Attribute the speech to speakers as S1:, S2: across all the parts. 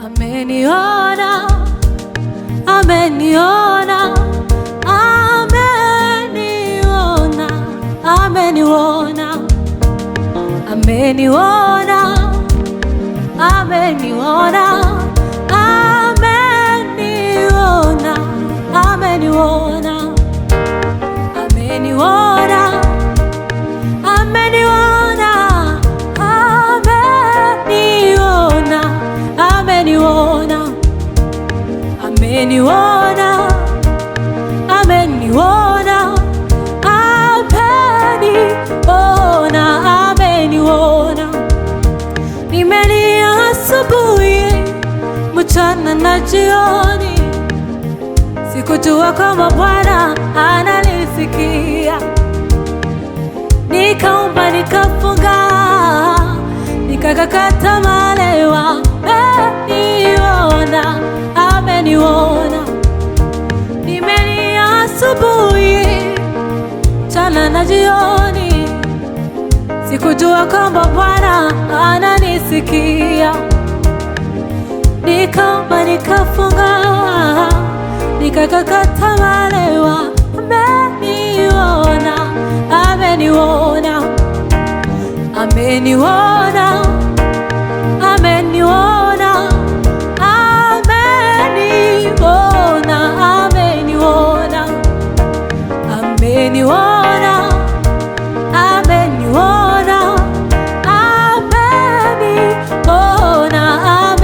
S1: ameniona, ameniona, ameniona, ameniona, ameniona, ameniona, ameniona, ameniona, ameniona, ameniona, ameniona, ameniona, ameniona, ameniona, ameniona. Nimelia asubuhi, mchana na jioni, sikujua kama Bwana analisikia. Nikaomba, nikafunga, nikakata malewa. Ameniona, ameniona. Nimelia asubuhi, mchana na jioni, sikujua kwamba Bwana ananisikia. Nikaomba, nikafunga, nikakata malewa. Ameniona, ameniona, ameniona, ameniona, ameniona, ameniona, ameniona, ameniona, ameniona,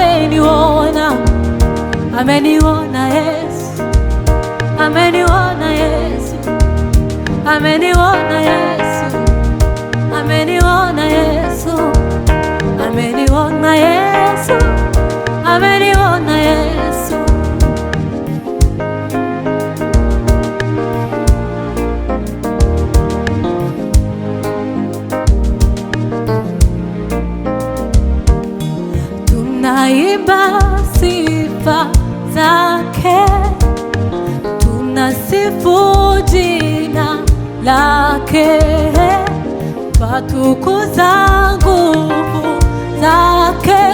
S1: ameniona, ameniona Yesu, ameniona Yesu, ameniona Yesu, ameniona Yesu, ameniona Yesu, ameniona Yesu. Tunaimba sifa zake, tunasifu jina lake, twatukuza nguvu zake.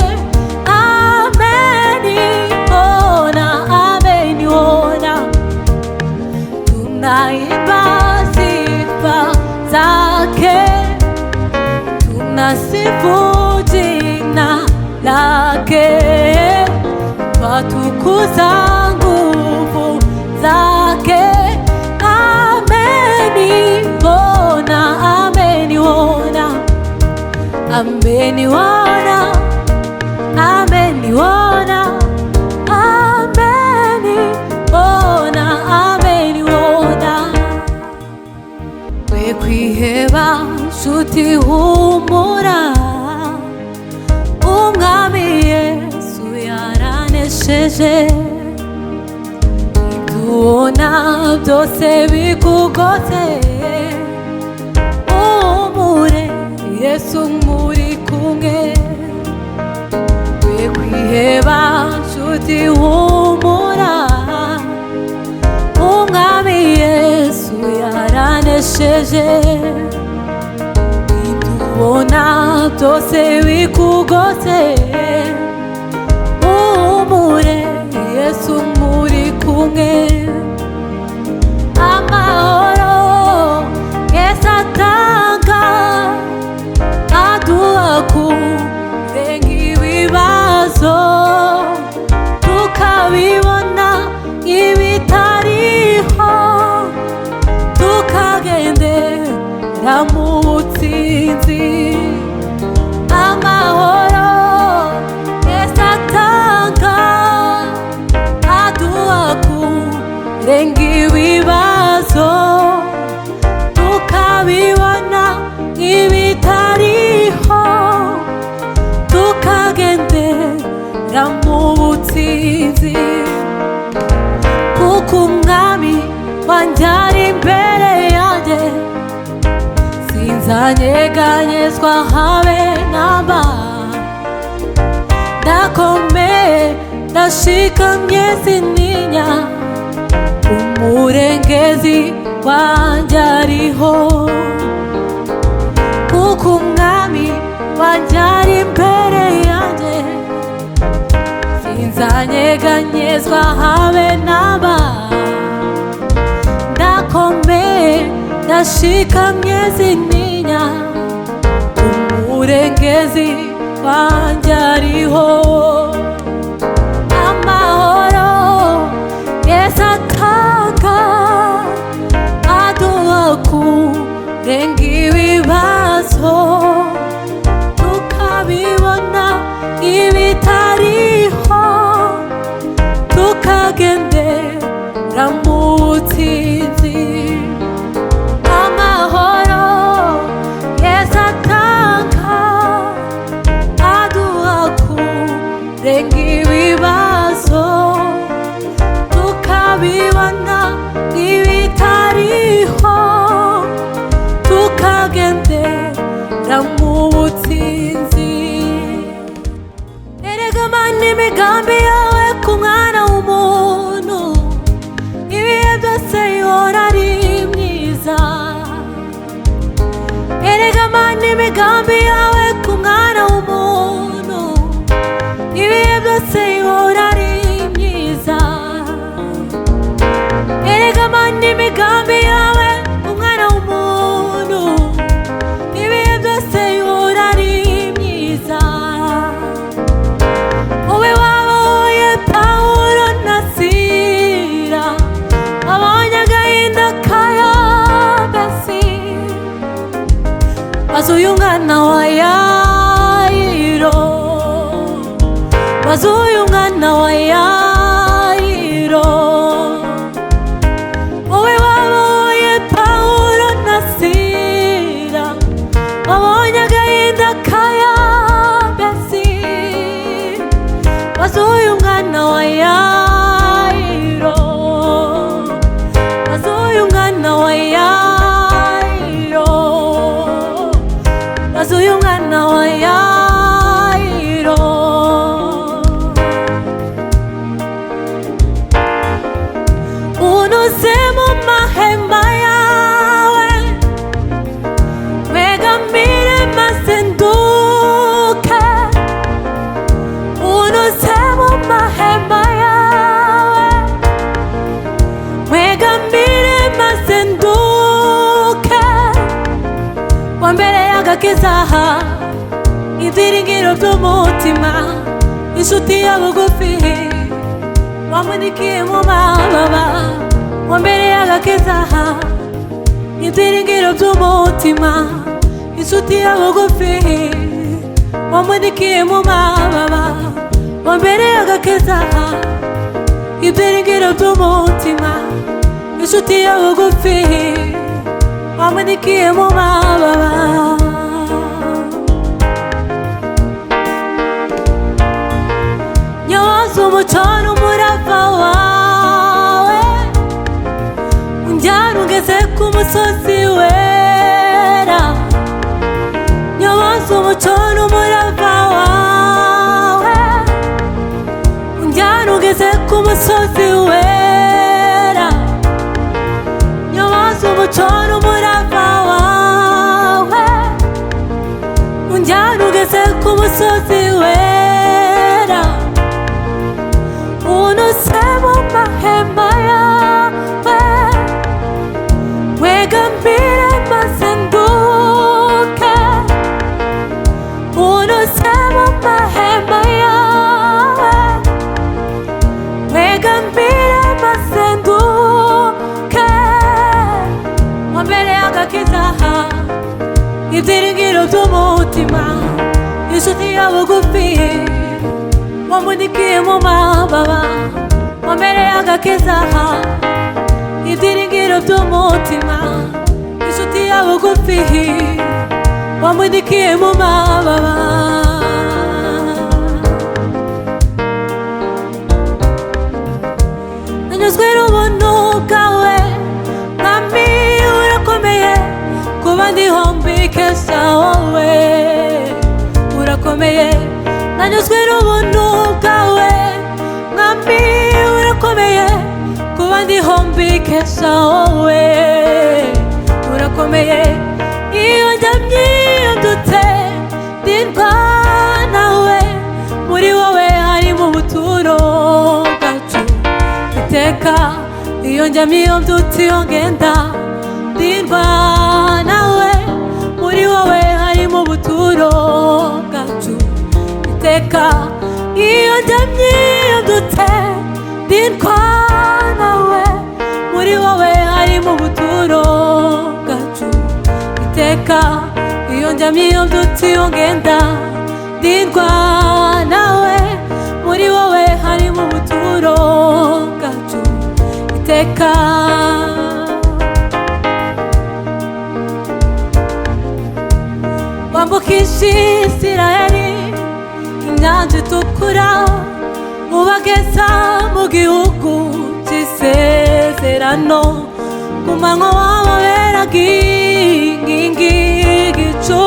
S1: Ameniona, ameniona. Tunaimba sifa zake, tunasifu jina lake, twatukuza nguvu zake. Ameniona, ameniona, ameniona, ameniona, ameniona, ameniona. We kwiheba nshuti humura, umwami Yesu yaranesheje. Ibyo byose bikugote, umure Yesu muri kumwe. We kwiheba nshuti humura, umwami Yesu yaranesheje. Ibyo byose bikugote, umure Yesu muri kumwe. Amahoro Yesu atanga, aduha kurenga ibibazo, tukabibona ibitariho, tukagendera mu butsinzi. Amahoro Yesu atanga, aduha kurenga ibibazo, tukabibona ibitariho, tukagendera mu butsinzi. Kuko umwami wanjye ari imbere yanjye, sinzanyeganyezwa habe namba. Ndakomeye, ndashikamye sintinya, umurengezi wanjye ariho. Kuko umwami wanjye ari imbere yanjye, sinzanyeganyezwa habe naba ndakomeye ndashikamye sintinya umurengezi wanjye ariho amahoro Yesu atanga aduha kurenga ibibazo tukabibona ibitariho tukagendera mu butsinzi amahoro Yesu atanga aduha kurenga ibibazo tukabibona ibitariho tukagendera mu butsinzi erega mana imigambi yawe ku mwana w'umuntu ibihe byose ihora ari myiza erega mana imigambi yawe ku mwana w'umuntu ibihe byose ihora ari myiza erega mana imigambi yawe ku mwana w'umuntu ibihe byose ihora ari myiza wowe wabohoye Pawulo na Sila abonye agahinda ka Yabesi bazuye umwana wa Yayiro bazuye umwana wa Yayiro wowe wabohoye Pawulo na Sila abonye agahinda ka Yabesi bazuye umwana wa Yayiro bazuye umwana wa Yayiro bazuye umwana wa Yayiro unoze mu mahema yawe wegamire maze nduke unoze mu mahema yawe wegamire maze nduke wambereye agakiza ibyiringiro by'umutima inshuti ya bugufi wamunikiye mu mababa wambereye agakiza ibyiringiro by'umutima inshuti ya bugufi wamunikiye mu mababa wambereye agakiza ibyiringiro by'umutima inshuti ya bugufi wamunikiye mu mababa nyoza umuco n'umurava wawe unjyana ugeze ku musozi wera nyoza umuco n'umurava wawe unjyana ugeze ku musozi wera nyoza umuco n'umurava wawe unjyana ugeze ku musozi wera unoze mu mahema yawe wegambire maze nduke unoze mu mahema yawe wegambire maze nduke wambereye agakiza ibyiringiro by'umutima inshuti ya bugufi wamunikiye mu mababa wambereye agakiza ibyiringiro by'umutima inshuti ya bugufi wamunikiye mu mababa nanyuzwe n'ubuntu bwawe mwami urakomeye kuba ndiho mbikesha wowe urakomeye nanyuzwe n'ubuntu bwawe mwami urakomeye kuba ndiho mbikesha wowe urakomeye iyo njyamye iyo mbyutse ndindwa nawe muri wowe harimo ubuturo iyo njyamye iyo mbyutse iyo ngenda ndindwa nawe, muri wowe harimo ubuturo bwacu iteka. Iyo njyamye iyo mbyutse ndindwa nawe, muri wowe harimo ubuturo bwacu iteka. Iyo njyamye iyo mbyutse iyo ngenda ndindwa nawe, muri wowe harimo ubuturo bwacu iteka. Wambukisha Isirayeli inyanja itukura, ubageza mu gihugu cy'isezerano. Ku manywa wababeraga inkingi y'igicu,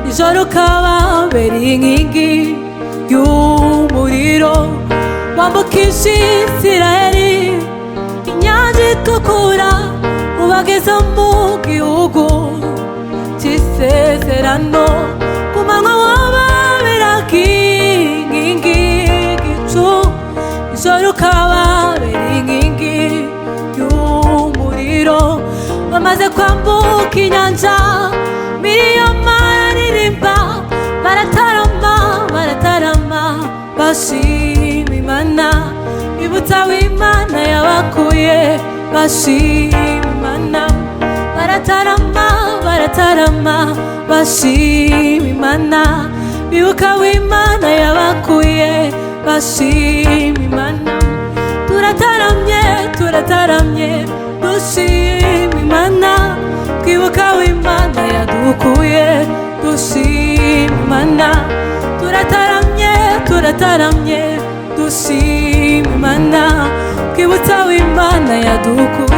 S1: nijoro ukababera inkingi y'umuriro. Wambukisha Isirayeli inyanja itukura, ubageza mu gihugu cy'isezerano. Ku manywa wababeraga inkingi y'igicu, nijoro ukababera inkingi y'umuriro. Bamaze kwambuka inyanja, Miriyamu araririmba, baratarama baratarama bashima Imana, bibutsa aho Imana yabakuye bashima Imana. Baratarama baratarama bashima Imana, bibuka aho Imana yabakuye bashima Imana. Turataramye turataramye dushima Imana, twibuka aho Imana yadukuye dushima Imana. Turataramye turataramye dushima Imana, twibutsa aho Imana yadukuye.